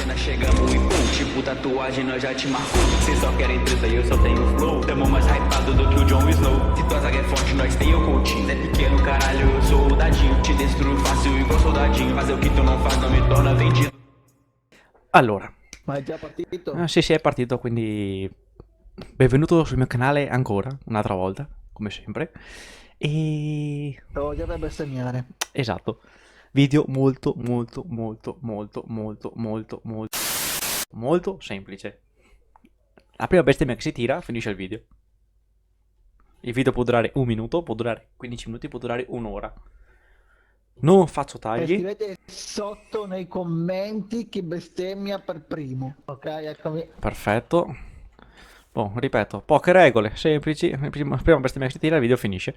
nós chegamos e pum, tipo tatuagem nós já te marcou. Cês só querem treta e eu só tenho flow. Tamo mais hypado do que o Jon Snow. Se tua zaga é forte, nós tem o coaching. É pequeno, caralho, eu sou o dadinho. Te destruo fácil igual soldadinho. Fazer o que tu não faz não me torna vendido. Allora, Ma è già partito? sì, è partito, quindi benvenuto sul mio canale ancora, un'altra volta, come sempre. E Devo già per bestemmiare. esatto, video molto semplice. La prima bestemmia che si tira finisce il video. Il video può durare un minuto, può durare 15 minuti, può durare un'ora. Non faccio E tagli. scrivete sotto nei commenti chi bestemmia per primo. Ok, eccomi. Perfetto. Boh, ripeto, poche regole, semplici. Prima bestemmia che si tira, il video finisce.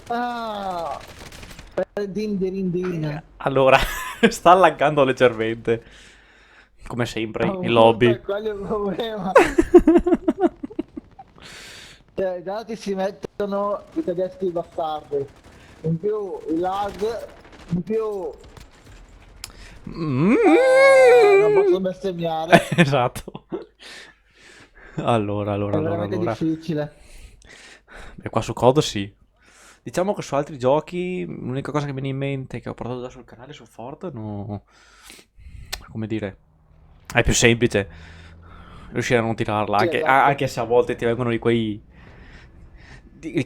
Ah, per dindirindina. Allora, sta laggando leggermente. Come sempre, in lobby. Quello è il problema. Cioè, i dati si mettono i tedeschi bastardi. In più il lag, in più non posso bestemmiare. Esatto. Allora. È veramente difficile. Beh, qua su COD sì. Diciamo che su altri giochi l'unica cosa che mi viene in mente che ho portato già sul canale su Fortnite, no... come dire, è più semplice riuscire a non tirarla, Sì, anche, esatto. anche se a volte ti vengono di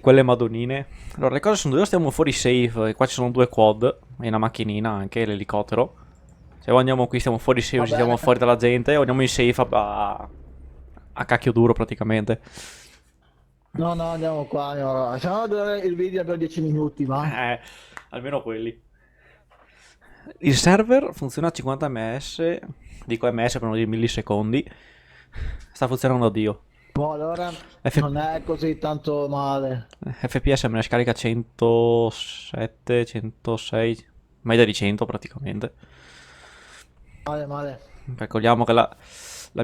quelle madonnine. Allora, le cose sono due, stiamo fuori safe, e qua ci sono due quad e una macchinina, anche l'elicottero. Se o andiamo qui, stiamo fuori safe, Va ci stiamo bene. fuori dalla gente, o andiamo in safe a cacchio duro praticamente. No, andiamo qua, andiamo. Lasciamo durare il video per 10 minuti, va? Almeno quelli. Il server funziona a 50 ms, dico ms per non dire millisecondi. Sta funzionando a Dio. Boh, allora F- non è così tanto male. FPS me ne scarica 107, 106, media di 100 praticamente. Male. Calcoliamo che la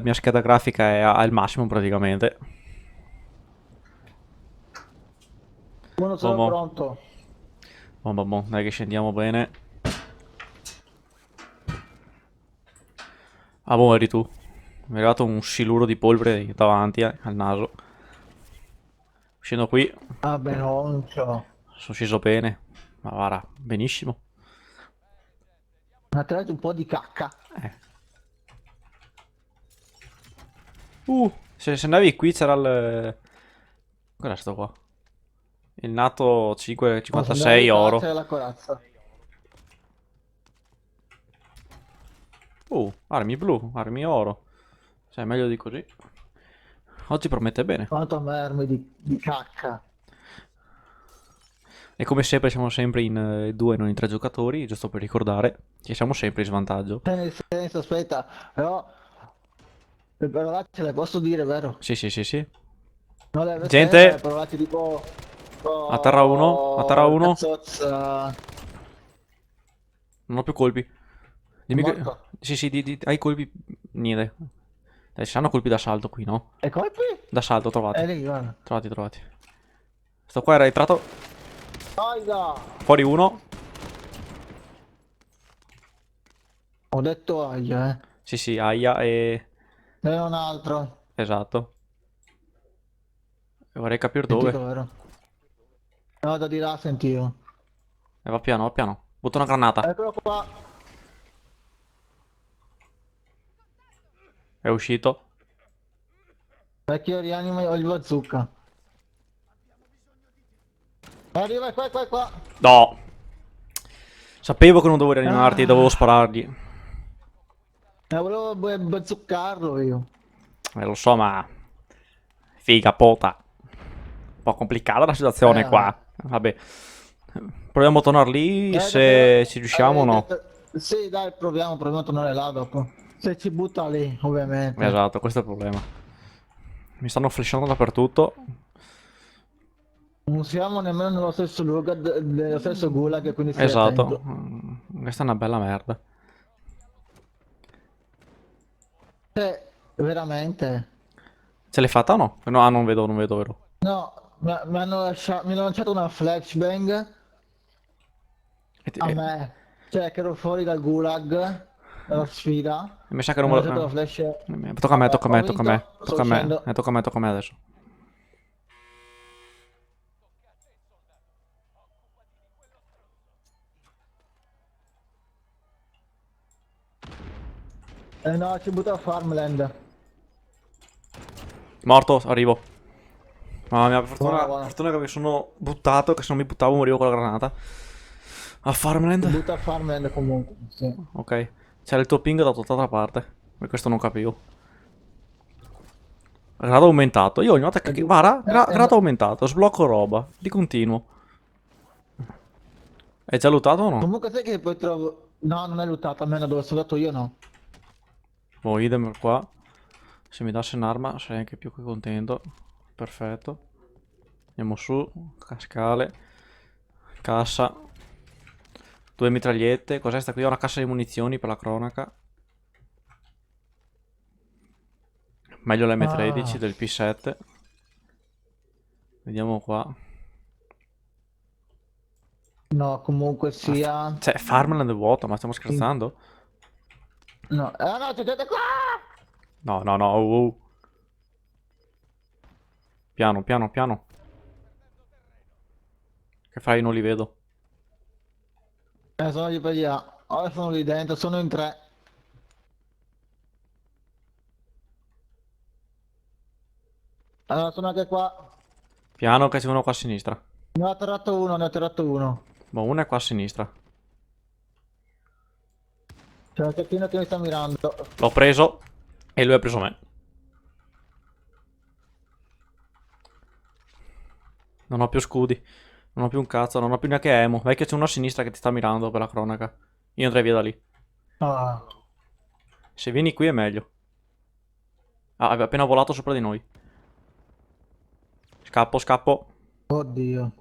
mia scheda grafica è al massimo praticamente. Uno sono Boh. pronto. Boh, dai che scendiamo bene. Ah boh, eri tu. Mi è arrivato un siluro di polvere davanti al naso. Scendo qui. Vabbè, non c'ho. Sono sceso bene. Ma guarda, benissimo. Ma tirato un po' di cacca. Se andavi qui c'era il... Cos'è sto qua? Il NATO 556 oro. C'è la corazza. Armi blu, armi oro. Cioè, meglio di così. Oggi promette bene. Quanto mermi di cacca. E come sempre siamo sempre in due, non in tre giocatori, giusto per ricordare che siamo sempre in svantaggio. Cioè, nel senso, aspetta, però le parolacce le posso dire, vero? Sì. Non le Gente! le parolacce tipo... A terra uno. Cazzozza. Non ho più colpi. Dimmi che... Morto. Sì, hai colpi... Niente. Dai, ci hanno colpi d'assalto qui, no? E colpi? D'assalto, trovati. Lì, guarda. Trovati. Sto qua era entrato... Aia! Fuori uno. Ho detto aia, Sì, aia e... Ne ho un altro. Esatto. E vorrei capire Sentito, dove. vero? Vado di là, sentivo. E va piano. Butto una granata. Eccolo qua. È uscito. Vecchio rianima o il bazooka. Arriva qua. No. Sapevo che non dovevo rianimarti, dovevo sparargli. Volevo bazookarlo io. Lo so, ma... Figa pota. Un po' complicata la situazione qua. Vabbè. Proviamo a tornare lì se ci riusciamo o no. Sì, dai, proviamo a tornare là dopo. Se ci butta lì, ovviamente. Esatto, questo è il problema. Mi stanno flashando dappertutto. Non siamo nemmeno nello stesso luogo, nello stesso gulag, quindi stai Esatto. attento. Questa è una bella merda. Cioè, veramente. Ce l'hai fatta o no? No, non vedo, vero? No, mi hanno lanciato una flashbang E ti- a e- me. Cioè, che ero fuori dal gulag, dalla sfida. Mi sa che non Mi me ho lasciato la lo... flash. Tocca a me, tocca a Ho me, tocca a me, vinto, sto tocca a me, uscendo. tocca a me, tocca a me adesso. Eh no, ci butto a Farmland. Morto, arrivo. Mamma mia, per fortuna, Buono, per buono. fortuna che mi sono buttato, che se non mi buttavo morivo con la granata. A Ci Farmland? butto a Farmland comunque, sì. Ok. C'era il tuo ping da tutt'altra parte. E questo non capivo. Grado aumentato. Io ogni volta che... Guarda, grado No. aumentato. Sblocco roba. Di continuo. Hai già lootato o no? Comunque sai che poi trovo... No, non è lottato, almeno dove sono andato io no. Oh, idem qua. Se mi dasse un'arma sarei anche più che contento. Perfetto. Andiamo su. Scale. Cassa. Due mitragliette. Cos'è sta qui? Ho una cassa di munizioni per la cronaca. Meglio l'M13 Ah, del P7. Vediamo qua. no, comunque Ah, sia... cioè, Farmland è vuoto, ma stiamo scherzando? No, no, c'è gente qua! No, no, no. Piano, piano, piano. Che fai? Non li vedo. Sono lì per lì. Ora sono lì dentro, sono in tre. Allora, sono anche qua. Piano che c'è uno qua a sinistra. Ne ho atterrato uno, ne ho atterrato uno. Boh, uno è qua a sinistra. C'è un cecchino che mi sta mirando. L'ho preso e lui ha preso me. Non ho più scudi. Non ho più un cazzo, non ho più neanche emo. Vai che c'è uno a sinistra che ti sta mirando per la cronaca. Io andrei via da lì. Ah, Se vieni qui è meglio. Ah, aveva appena volato sopra di noi. Scappo, scappo. oddio.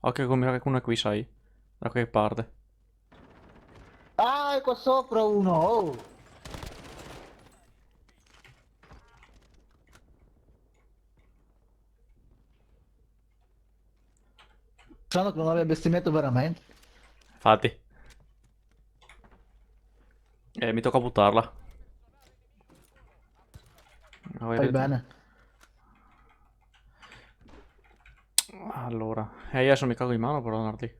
Occhio come qualcuno è qui, sai. Da qualche parte. Ah, è qua sopra uno. Oh. Sanno che non aveva bestemmiato veramente. Infatti. Mi tocca buttarla. Fai bene. Allora. Adesso mi cago in mano per donarti.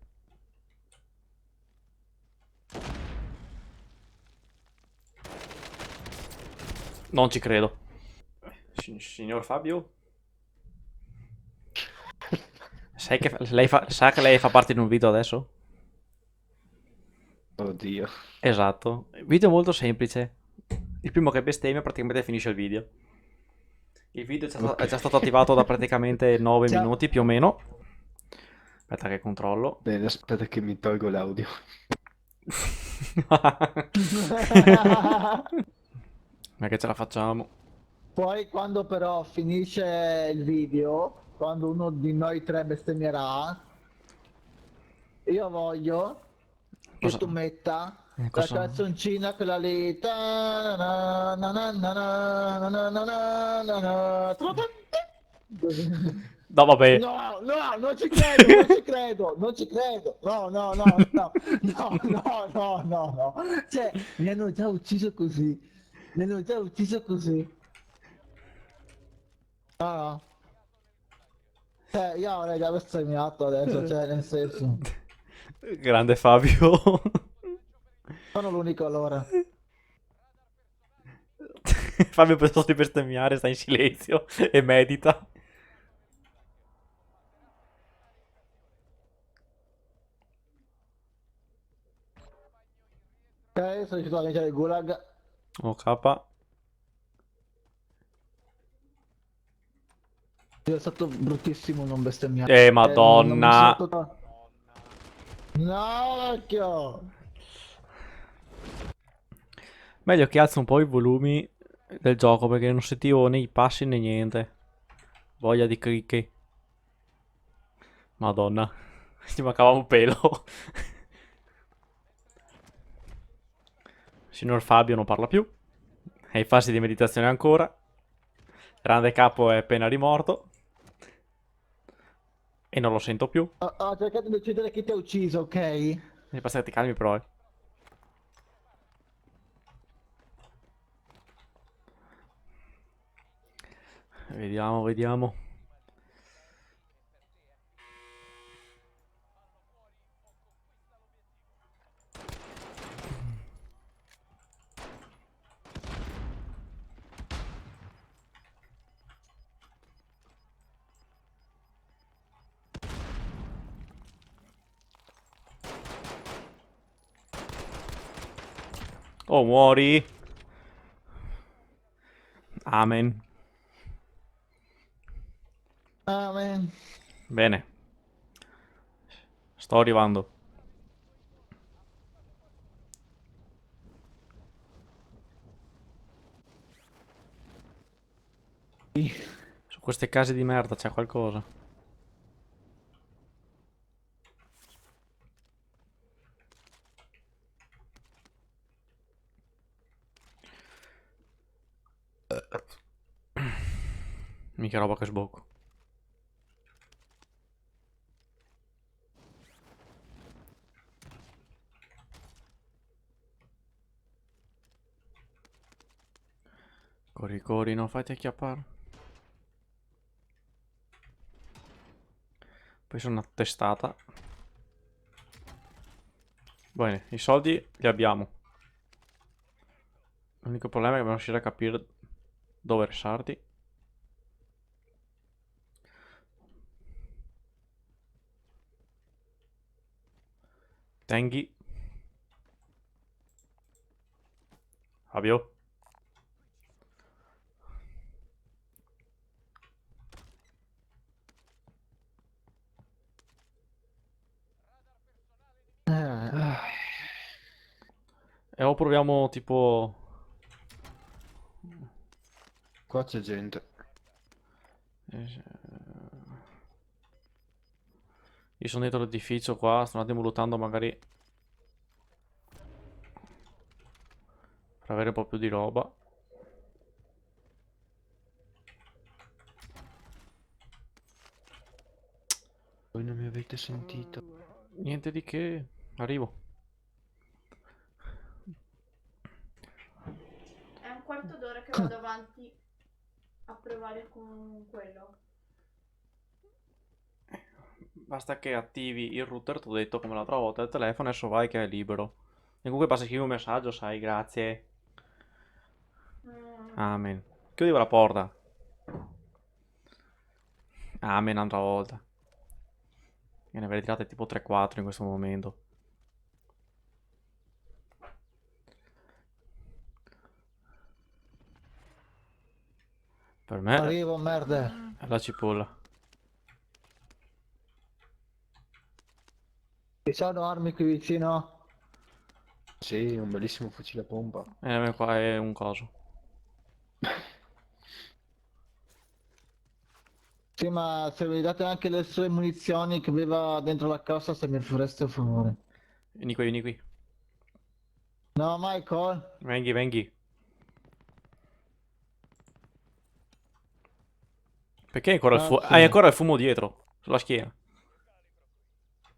Non ci credo. Signor Fabio? Sai che sa che lei fa parte di un video adesso? Oddio. Esatto. Video molto semplice. Il primo che bestemmia praticamente finisce il video. Il video è già stato attivato da praticamente 9 Ciao. minuti più o meno. Aspetta che controllo. Bene, aspetta che mi tolgo l'audio. Ma che ce la facciamo? Poi quando però finisce il video, quando uno di noi tre bestemmierà, io voglio che Cosa? tu metta la Cosa? canzoncina quella lì. No, vabbè. No, no, non ci credo, non ci credo, non ci credo. No, no, no, no, no, no, no, no, no. Cioè, mi hanno già ucciso così. Mi hanno già ucciso così. No, no. Io avrei già bestemmiato adesso, cioè, nel senso. Grande Fabio. Sono l'unico allora. Fabio per di bestemmiare, sta in silenzio e medita. Ok, sono riuscito a vincere il gulag. Oh, K. È stato bruttissimo non bestemmiare. Non mi sono Madonna. tutto... No, vecchio! Meglio che alzo un po' i volumi del gioco perché non sentivo né i passi né niente. Voglia di cricche. Madonna. Ci mancava un pelo. Signor Fabio non parla più. È in fase di meditazione ancora. Grande capo è appena rimorto. E non lo sento più. Ho cercato di uccidere chi ti ha ucciso, ok? Devi stare calmi però, Vediamo, vediamo. Oh, muori. Amen. Amen. Bene. Sto arrivando. Su queste case di merda c'è qualcosa. Mica roba che sbocco. Corri, corri, non fatti acchiappare. Poi sono una testata. Bene, i soldi li abbiamo. L'unico problema è che dobbiamo riuscire a capire dove resarti. Tenghi. Fabio. E o proviamo tipo... Qua c'è gente. Io sono dentro l'edificio qua, sto un attimo lottando magari per avere un po' più di roba. Voi non mi avete sentito. Niente di che, arrivo. È un quarto d'ora che vado avanti a provare con quello. Basta che attivi il router, ti ho detto come l'altra volta, il telefono, adesso vai che è libero. E comunque basta scrivere un messaggio, sai, grazie. Amen. Chiudivo la porta. Amen, un'altra volta. E ne avrei tirate tipo 3-4 in questo momento. Per me Arrivo, merda. è la cipolla. Ci sono armi qui vicino? Sì, un bellissimo fucile a pompa. E a me qua è un coso. Sì, ma se mi date anche le sue munizioni che aveva dentro la cassa, se mi fareste un favore. Vieni qui, vieni qui. No, Michael. Venghi, venghi. Perché hai ancora il fumo? Grazie. Hai ancora il fumo dietro, sulla schiena.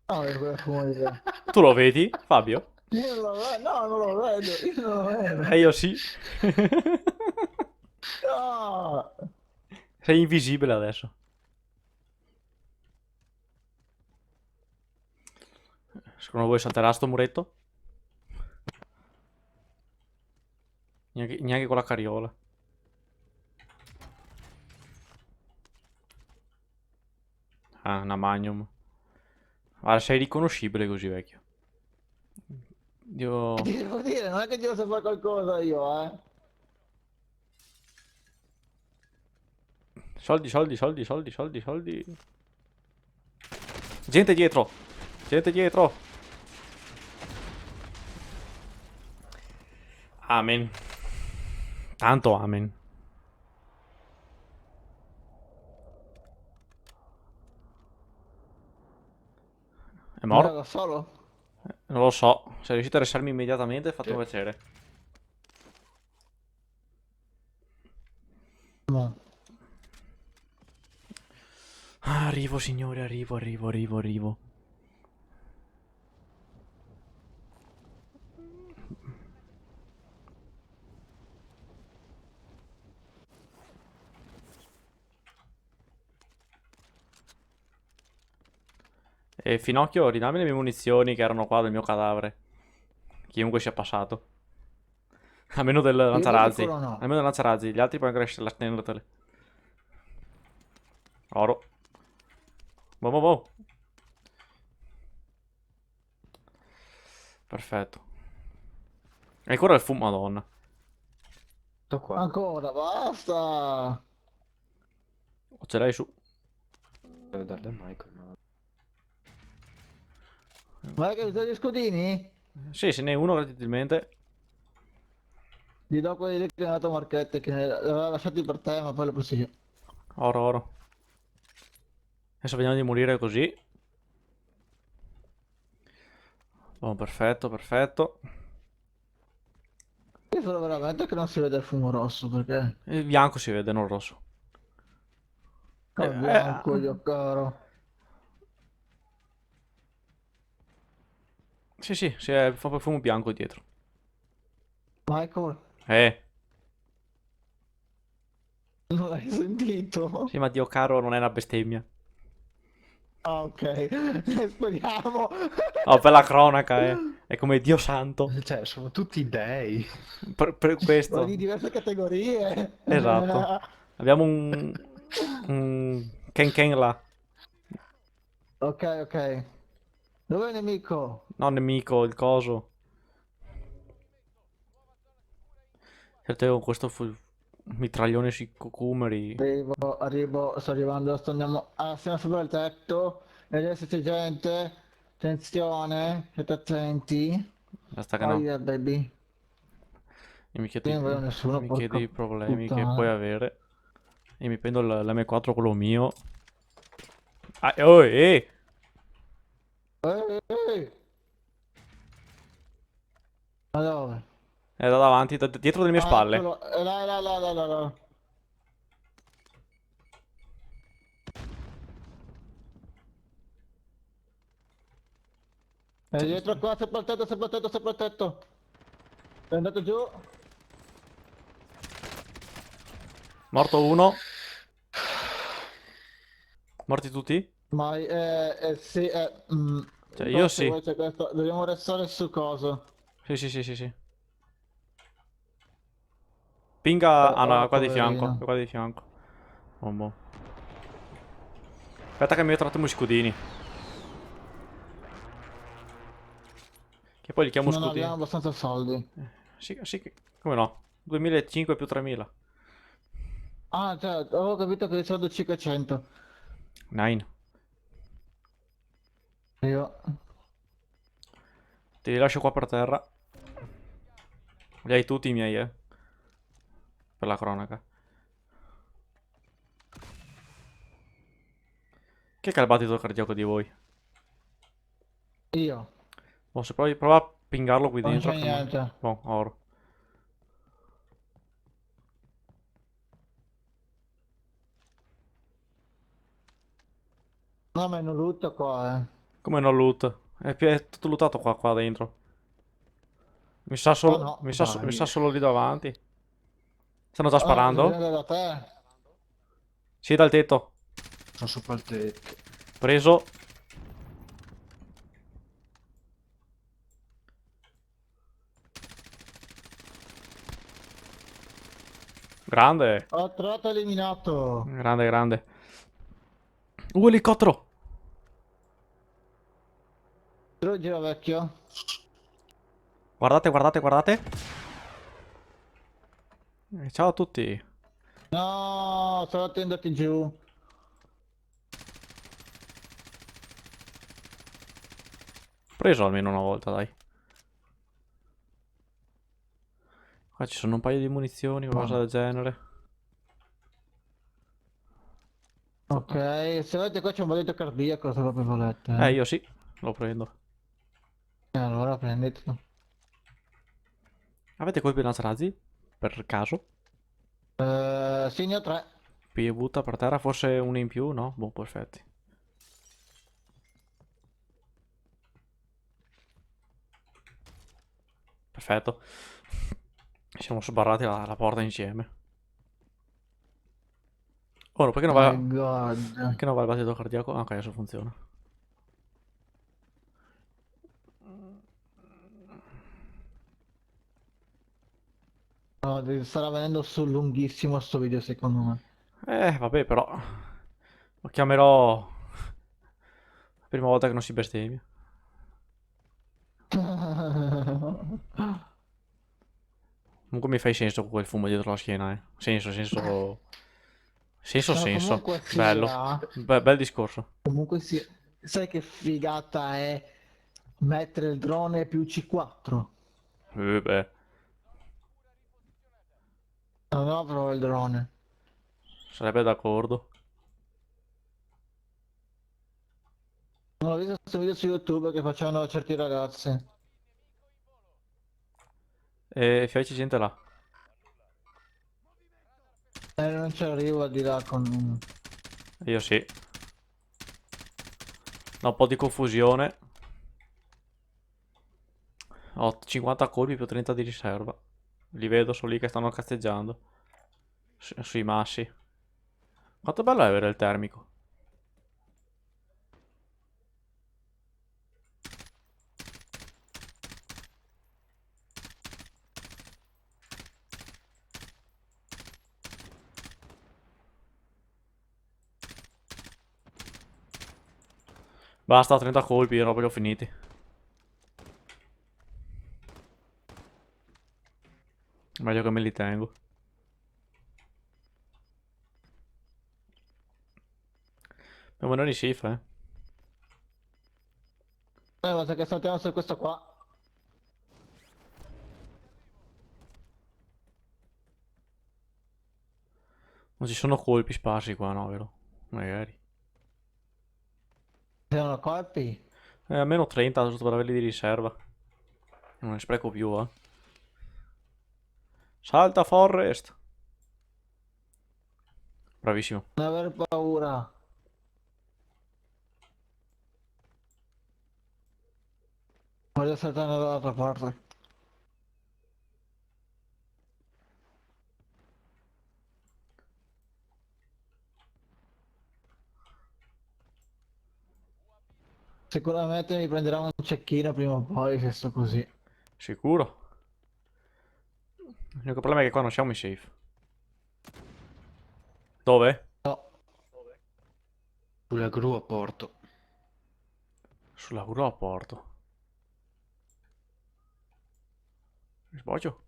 No, è fumo di te. Tu lo vedi, Fabio? Io non lo vedo, no, non lo vedo, io non lo vedo. E io sì. No! Sei invisibile adesso. Secondo voi salterà sto muretto? Neanche con la carriola. Ah, una Magnum. Guarda, sei riconoscibile così, vecchio. Io... Ti devo dire, non è che devo fare qualcosa io, eh. Soldi, soldi, soldi, soldi, soldi, soldi. Gente dietro. Gente dietro. Amen. Tanto amen. È Ma morto? ero solo? Non lo so. Se riuscite a resarmi immediatamente, fatemi piacere. No. Ah, arrivo, signore, arrivo, arrivo, arrivo, arrivo. E Finocchio, ridammi le mie munizioni che erano qua del mio cadavere. Chiunque sia passato. A meno del lanciarazzi. sicuro no. Almeno del lanciarazzi, gli altri puoi anche lasciartele. Oro. Boh, boh, boh. Perfetto. E ancora il fumo, madonna. Sto qua. Ancora, basta. O ce l'hai su. Devo darle a Michael, ma... Vai che usa gli scudini? Sì, se ne è uno gratuitamente. Gli do quelli lì che mi ha dato Marchette, che li aveva lasciati per te, ma poi l'ho preso io. Oro, oro. Adesso vediamo di morire così. Oh, perfetto, perfetto. Io sono veramente che non si vede il fumo rosso, perché... Il bianco si vede, non il rosso. Oh, bianco, io caro. Sì, sì, sì, fa proprio fumo bianco dietro. Michael, Eh, non l'hai sentito? sì, ma Dio caro non è una bestemmia. Ah, ok. Speriamo. Oh, per la cronaca, è come Dio santo. Cioè, sono tutti dei. Per Sono questo. di diverse categorie. Esatto. Abbiamo un Ken Ken là. Ok, ok. Dove è il nemico? No, nemico, il coso. Certo, con questo mitraglione sui cucumeri. Arrivo, sto arrivando, stiamo sopra il tetto. E adesso c'è gente. Attenzione, state attenti. Basta che Oh no. yeah, baby. Io mi chiedo, Io non vedo nessuno, mi chiedo porca i problemi che puoi puttana. avere. E mi prendo l'M4, quello mio. Ah, oh, eh! Ehi! Ma dove? È da davanti, dietro delle mie Ah, spalle. eccolo. Là, là, là, là, là, là. È dietro qua, sopra il tetto, sopra il tetto, sopra il tetto. È andato giù. Morto uno. Morti tutti? Ma sì, Cioè, però io se sì. vuoi c'è questo. Dobbiamo restare su coso. Sì, sì, sì, sì, sì. Pinga... Ah no, qua di fianco. Poverino. Qua di fianco. Oh, boh. Aspetta che mi ho trovato i scudini. Che poi li chiamo Non scudini. abbiamo abbastanza soldi. Sì, sì, come no? 2005 più 3000. Ah, cioè, avevo capito che soldo 500. Nine. Io. Te li lascio qua per terra. Li hai tutti i miei, per la cronaca. Che è il battito cardiaco di voi? Io. Oh, se provi, prova a pingarlo qui Non dentro. c'è niente. Boh, oro. No, ma non lutto qua, Come no loot? È tutto lootato qua dentro. Oh no, Mi sa dai. solo lì davanti. Stanno già ah, cosa sparando? viene da te? Sì, dal tetto. Sono sopra il tetto. Preso. Grande. Ho trovato eliminato. Grande, grande. Elicottero. Giro vecchio. Guardate, guardate, guardate. Ciao a tutti. No, sono andati giù. Preso almeno una volta, dai. Qua ci sono un paio di munizioni, qualcosa del genere. Ok, se vedete qua c'è un battito cardiaco, se proprio volete. Io sì, lo prendo. Allora prendetelo. Avete colpi lanciarazzi? Per caso? Sì, ne ho 3. Qui butta per terra, forse uno in più, no? Boh, perfetti. Perfetto. Siamo sbarrati la porta insieme. Oh, no, My god. perché non va il battito cardiaco? Ah, ok, adesso funziona. No, starà venendo su lunghissimo sto video secondo me. Vabbè, però. Lo chiamerò. La prima volta che non si bestemmia. Comunque mi fai senso con quel fumo dietro la schiena, eh. Senso, senso. Senso, No, senso. comunque Bello. sia, Bel discorso. comunque sia, sai che figata è mettere il drone più C4? Beh. Non ho proprio il drone. Sarebbe d'accordo. Non ho visto questo video su YouTube che facevano certi ragazzi. E Fiai ci sente là. Non ci arrivo al di là con... Io sì. Da un po' di confusione. Ho 50 colpi più 30 di riserva. Li vedo, sono lì che stanno cazzeggiando. Sui massi. Quanto bello è avere il termico. Basta, 30 colpi, ero proprio finiti. Meglio che me li tengo. Abbiamo noi di safe, eh. Basta che saltiamo su questo qua. Non ci sono colpi sparsi qua, no, vero? Magari. Sono colpi. Almeno 30 giusto per averli di riserva. Non ne spreco più, eh. Salta Forrest. Bravissimo. Non aver paura. Voglio saltare dall'altra parte. Sicuramente mi prenderà un cecchino prima o poi se sto così. Sicuro. L'unico problema è che qua non siamo in safe. Dove? No, Sulla gru a porto. Sulla gru a porto. Mi sbaglio?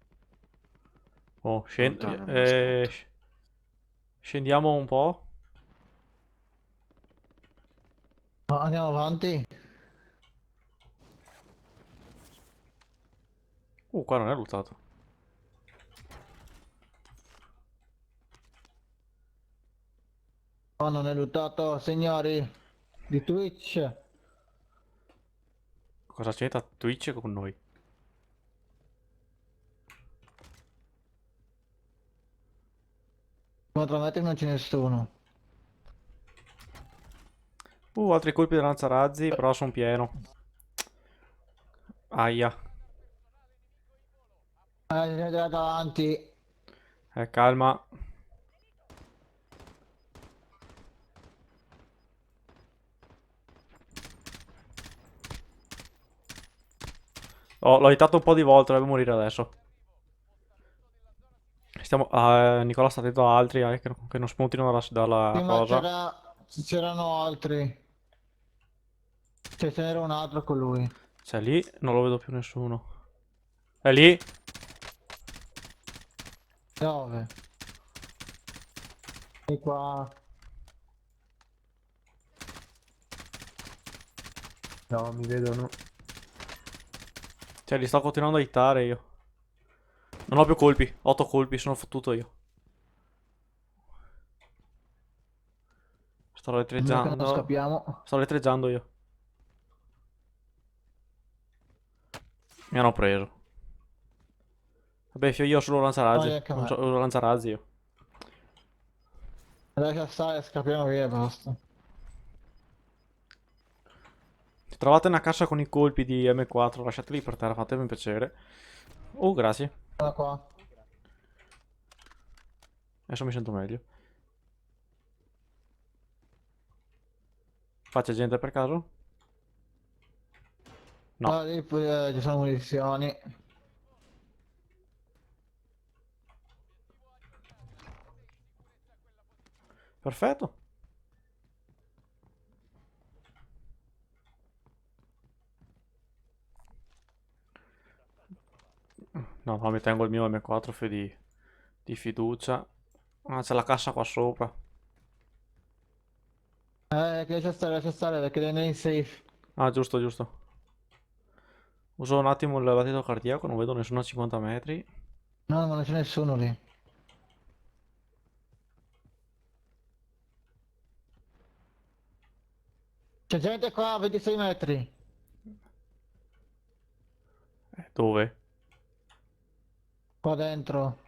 Oh, Lontano nello spot. scendiamo un po'. no, andiamo avanti. Qua non è lottato. Oh, non è lottato, signori di Twitch. Cosa c'entra Twitch con noi? Contro me non c'è nessuno. Altri colpi di lanciarazzi, però sono pieno. Aia. C'è da davanti. Calma. Oh, l'ho aiutato un po' di volte, deve morire adesso. Stiamo... Nicola sta attento a altri che non spuntino dalla Prima cosa. c'erano altri. Cioè, ce n'era un altro con lui. Cioè lì non lo vedo più nessuno. È lì? Dove? E qua. No, mi vedono. Cioè li sto continuando a hittare io. Non ho più colpi. 8 colpi, sono fottuto io. Sto Prima che non retreggiando. scappiamo. Sto retreggiando io. Mi hanno preso. Vabbè, io ho solo lanciarazzi. Anche a me. Ho solo lanciarazzi io. Lascia stare, scappiamo via e basta. Se trovate una cassa con i colpi di M4, lasciateli per terra, fatemi un piacere. Grazie. Guarda qua. Adesso mi sento meglio. Qua c'è gente per caso? No. Ah, lì poi ci sono munizioni. Perfetto. No, no, mi tengo il mio M4 di fiducia. Ah, c'è la cassa qua sopra. Che lascia stare perché è nei safe. Ah, giusto, giusto. Uso un attimo il battito cardiaco, non vedo nessuno a 50 metri. No, ma non c'è nessuno lì. C'è gente qua a 26 metri. Dove? Qua dentro.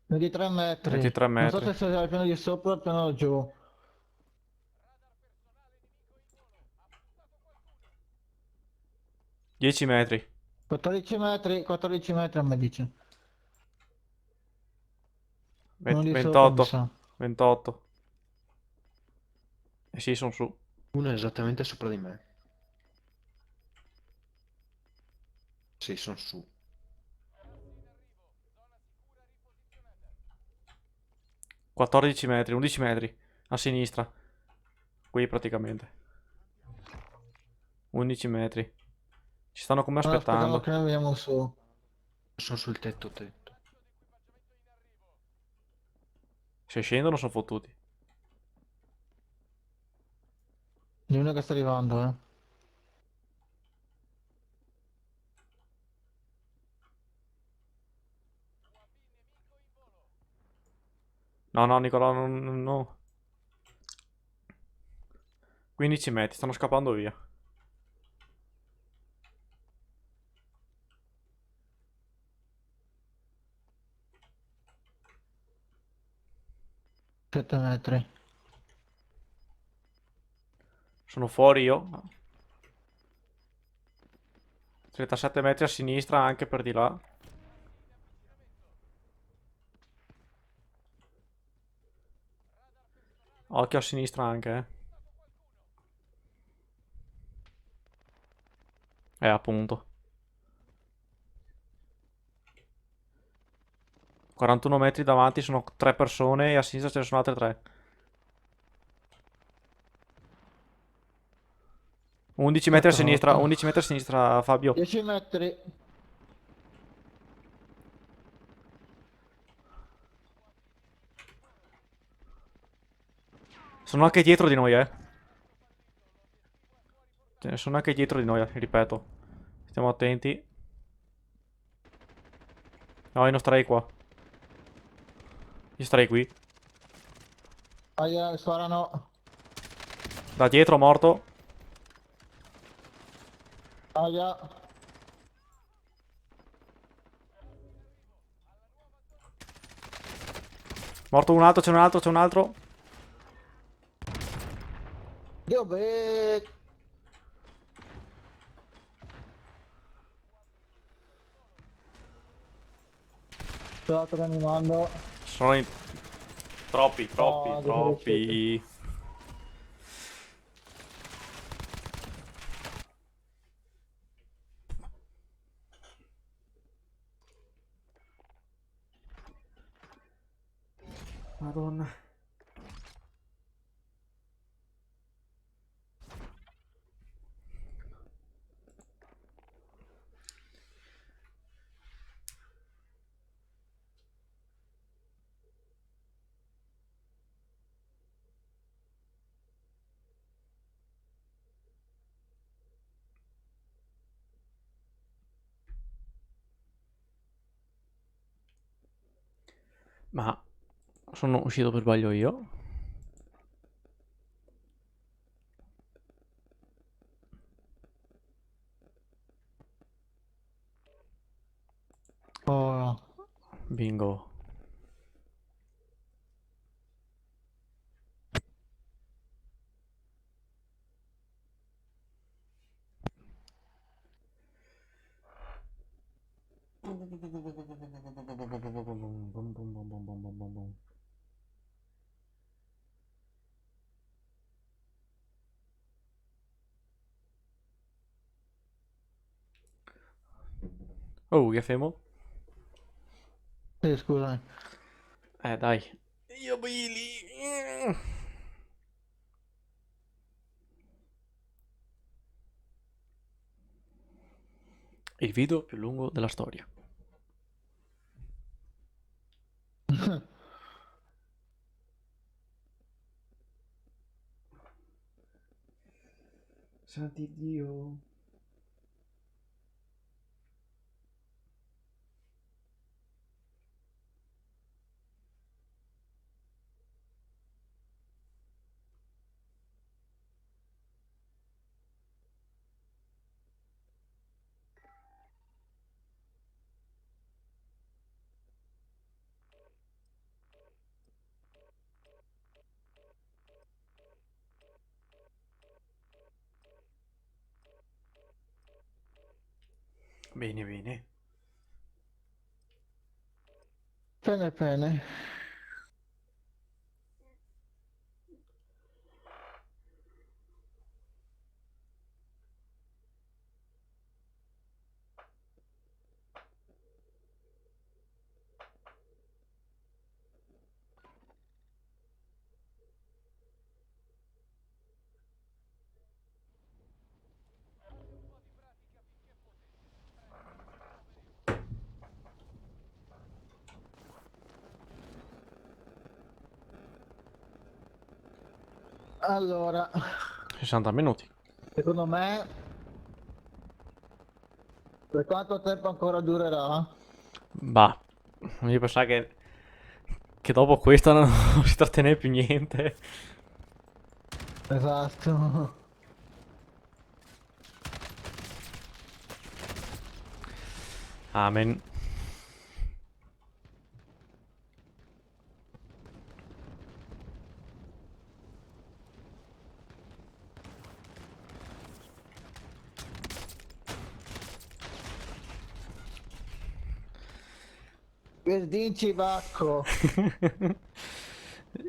23 metri. 23 Non so metri. se sei al piano di sopra o al piano di giù. 10 metri. 14 metri mi dice. Uno di sopra mi 28. sa. 28. Eh sì, sono su. Uno è esattamente sopra di me. Sì, sono su. 14 metri, 11 metri. A sinistra. Qui praticamente. 11 metri. Ci stanno come Allora aspettiamo aspettando. che noi veniamo su. Sono sul tetto. Se scendono sono fottuti. Di uno che sta arrivando, eh. No, no, Nicolò, no. 15 metri, stanno scappando via. Sette metri. Sono fuori io. 37 metri a sinistra anche per di là. Occhio a sinistra anche, eh. Appunto. 41 metri davanti sono 3 persone e a sinistra ce ne sono altre 3. 11 metri a Certo, sinistra, rotto. 11 metri a sinistra, Fabio. 10 metri. Sono anche dietro di noi, eh. Ce ne sono anche dietro di noi, ripeto. Stiamo attenti. No, io non starei qua. Io starei qui. Aia, sparano. Da dietro, morto. Aia. Morto un altro, c'è un altro, c'è un altro. Dio beh. Sto animando. Sono in... Troppi, troppi, No, troppi. Madonna. Ma sono uscito per sbaglio io? Oh. Bingo. Oh, che fermo? Sì, scusami. Dai. Io Billy. Il video più lungo della storia. Santi Dio. Bene, bene. Bene, bene. Allora, 60 minuti. secondo me, per quanto tempo ancora durerà? Bah. Io pensavo che dopo questo non si tratteneva più niente. Esatto. Amen. Verdinci Vacco.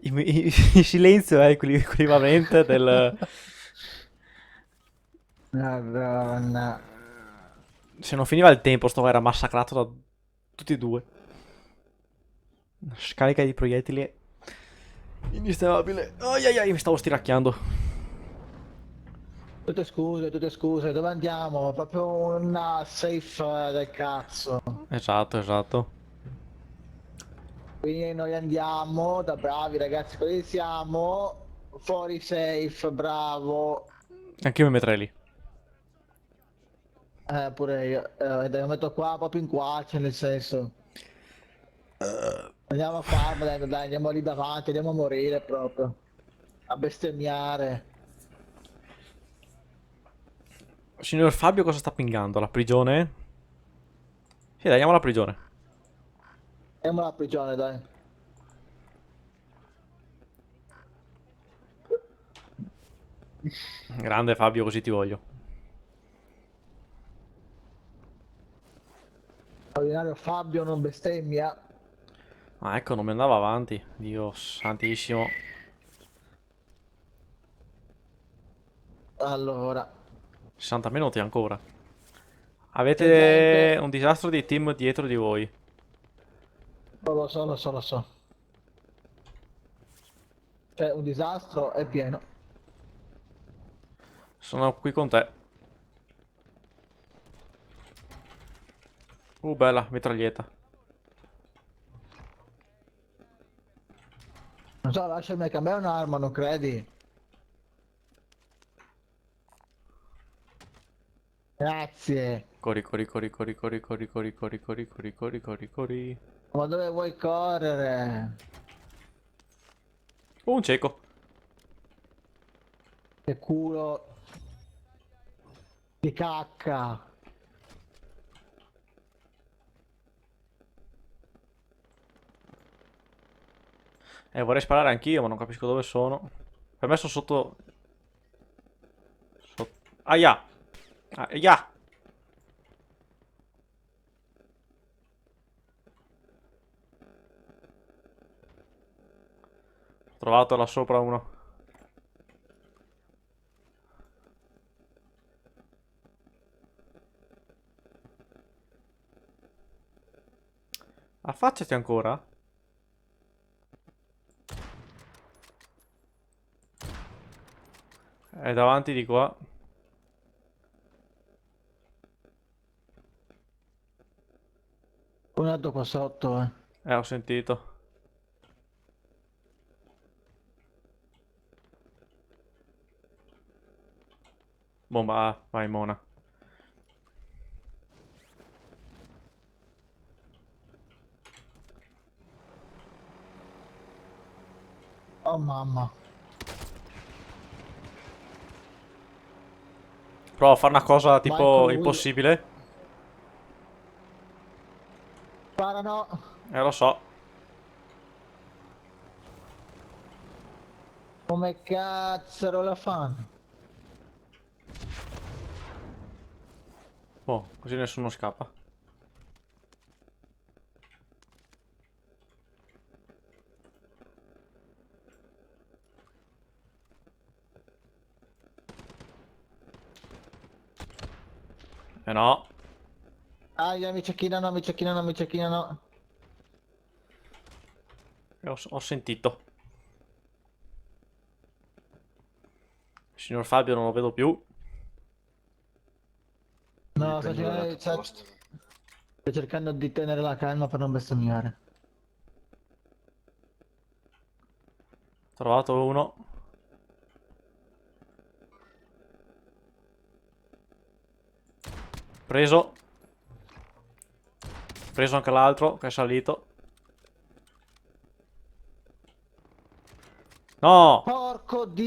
Il silenzio è equivalente del... Madonna. Se non finiva il tempo, sto era massacrato da tutti e due. Scarica di proiettili inestimabile. Ai ai ai, mi stavo stiracchiando. Tutte scuse, dove andiamo? Proprio una safe del cazzo. Esatto, esatto. Quindi noi andiamo da bravi ragazzi, quelli siamo. Fuori safe, bravo. Anche io mi metterei lì. Pure io. Dai, lo metto qua proprio in qua, cioè nel senso. Andiamo a farmela, dai, andiamo lì davanti, andiamo a morire proprio. A bestemmiare. Signor Fabio cosa sta pingando? La prigione? Sì, dai, andiamo alla prigione. Andiamo alla prigione, dai. Grande Fabio, così ti voglio. Ordinario Fabio non bestemmia. Ah, ecco, non mi andava avanti. Dio santissimo. Allora. 60 minuti ancora. C'è Avete gente. un disastro di team dietro di voi. Lo so, lo so, lo so. C'è un disastro, è pieno. Sono qui con te. Bella, mitraglietta. Non so, lasciami cambiare un'arma, non credi? Grazie. Corri, corri, corri, corri, corri, corri, corri, corri, corri, corri, corri, corri, corri. Ma dove vuoi correre? Un cieco. Che culo di cacca. Vorrei sparare anch'io, ma non capisco dove sono. Per me sono sotto... Aia! Aia! Ho trovato là sopra uno. Affacciati ancora. È davanti di qua. Un altro qua sotto, Ho sentito. Bomba, vai Mona. Oh mamma. Prova a fare una cosa tipo Michael impossibile. Sparano. Lo so. Come cazzo la fanno? Oh, così nessuno scappa. No. Aia, mi cecchinano, mi cecchinano, mi cecchinano. Ho sentito. Signor Fabio non lo vedo più. No, Dipende dal lato opposto. sto cercando di tenere la calma per non bestemmiare. Trovato uno. Preso. Preso anche l'altro che è salito. No! Porco di...